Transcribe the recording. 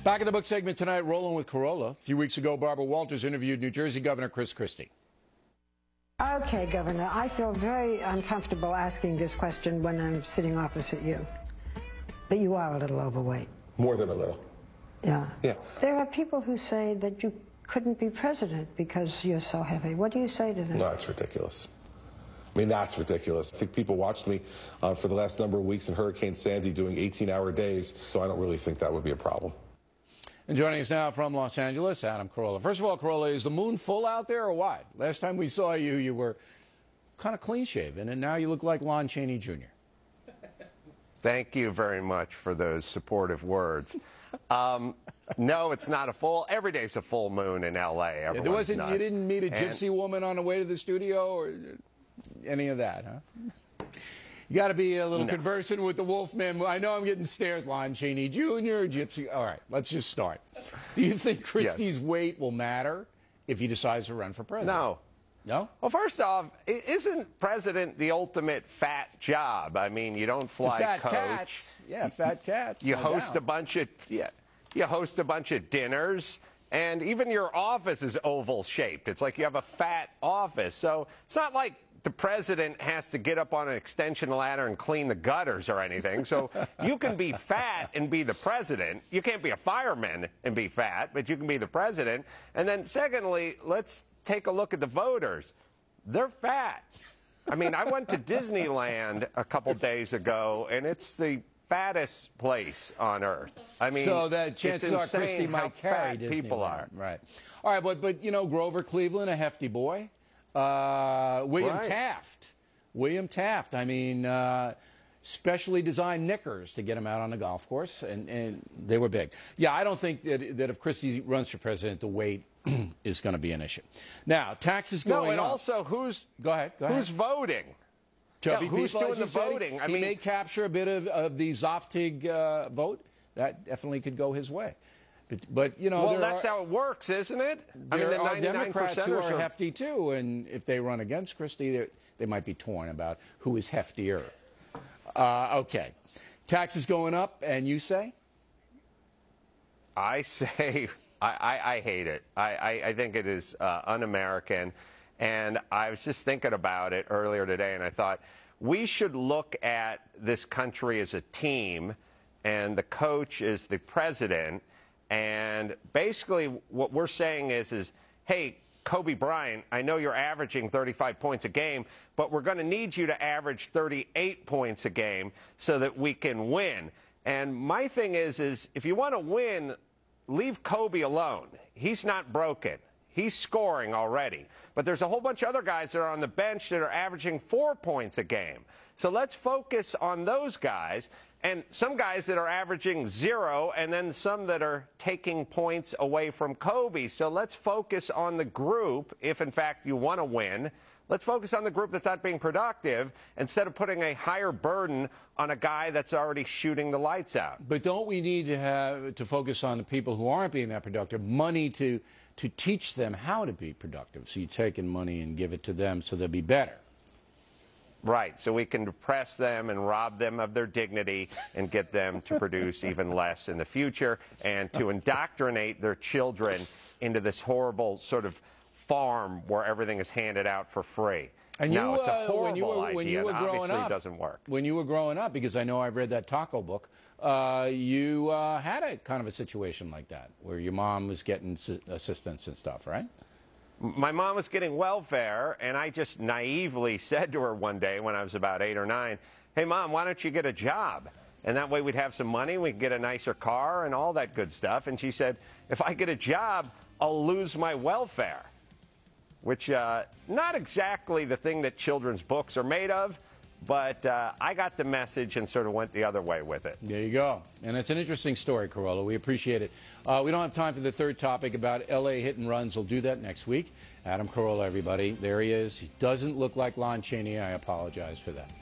Back in the book segment tonight, Rolling with Carolla. A few weeks ago, Barbara Walters interviewed New Jersey Governor Christie. Okay, Governor, I feel very uncomfortable asking this question when I'm sitting opposite you. But you are a little overweight. More than a little. Yeah. Yeah. There are people who say that you couldn't be president because you're so heavy. What do you say to them? No, it's ridiculous. I mean, that's ridiculous. I think people watched me for the last number of weeks in Hurricane Sandy doing 18-hour days, so I don't really think that would be a problem. And joining us now from Los Angeles, Adam Carolla. First of all, Carolla, is the moon full out there or what? Last time we saw you, you were kind of clean-shaven, and now you look like Lon Chaney Jr. Thank you very much for those supportive words. No, it's not a full. Every day's a full moon in L.A. Everyone's nuts. You didn't meet a gypsy woman on the way to the studio or any of that, huh? You got to be a little conversant with the Wolfman. I know I'm getting stared, Lon Chaney Jr., Gypsy. All right, let's just start. Do you think Christie's weight will matter if he decides to run for president? No. No? Well, first off, isn't president the ultimate fat job? I mean, you don't fly fat coach. Cats. Yeah, fat cats. You host a bunch of you host a bunch of dinners, and even your office is oval shaped. It's like you have a fat office. So it's not like the president has to get up on an extension ladder and clean the gutters or anything. So you can be fat and be the president. You can't be a fireman and be fat, but you can be the president. And then secondly, let's take a look at the voters. They're fat. I mean, I went to Disneyland a couple days ago, and it's the fattest place on earth. I mean, so that chances are Christie might carry Disneyland. People are. Right. All right, but you know, Grover Cleveland, a hefty boy. William Taft. William Taft. I mean, specially designed knickers to get him out on the golf course, and they were big. Yeah, I don't think that if Christie runs for president, the weight is going to be an issue. Now, taxes going up. No, and also who's who's voting? Chubby who's people, doing the voting? He may capture a bit of the Zoftig vote. That definitely could go his way. But you know, well, that's how it works, isn't it? I mean, there are Democrats who are hefty too, and if they run against Christie, they might be torn about who is heftier. Okay, taxes going up, and you say? I say I hate it. I think it is un-American, and I was just thinking about it earlier today, and I thought we should look at this country as a team, and the coach is the president. And basically what we're saying is, hey, Kobe Bryant, I know you're averaging 35 points a game, but we're going to need you to average 38 points a game so that we can win. And my thing is if you want to win, leave Kobe alone. He's not broken. He's scoring already. But there's a whole bunch of other guys that are on the bench that are averaging 4 points a game. So let's focus on those guys. And some guys that are averaging 0, and then some that are taking points away from Kobe. So let's focus on the group, if in fact you want to win. Let's focus on the group that's not being productive instead of putting a higher burden on a guy that's already shooting the lights out. But don't we need to focus on the people who aren't being that productive, money to teach them how to be productive? So you take in money and give it to them so they'll be better. Right, so we can depress them and rob them of their dignity and get them to produce even less in the future and to indoctrinate their children into this horrible sort of farm where everything is handed out for free. And no, it's a horrible idea, and obviously it doesn't work. When you were growing up, because I know I've read that taco book, you had a kind of a situation like that where your mom was getting assistance and stuff, right? My mom was getting welfare, and I just naively said to her one day when I was about 8 or 9, hey, Mom, why don't you get a job? And that way we'd have some money, we could get a nicer car and all that good stuff. And she said, if I get a job, I'll lose my welfare, which not exactly the thing that children's books are made of. But I got the message and sort of went the other way with it. There you go. And it's an interesting story, Carolla. We appreciate it. We don't have time for the third topic about L.A. hit and runs. We'll do that next week. Adam Carolla, everybody. There he is. He doesn't look like Lon Chaney. I apologize for that.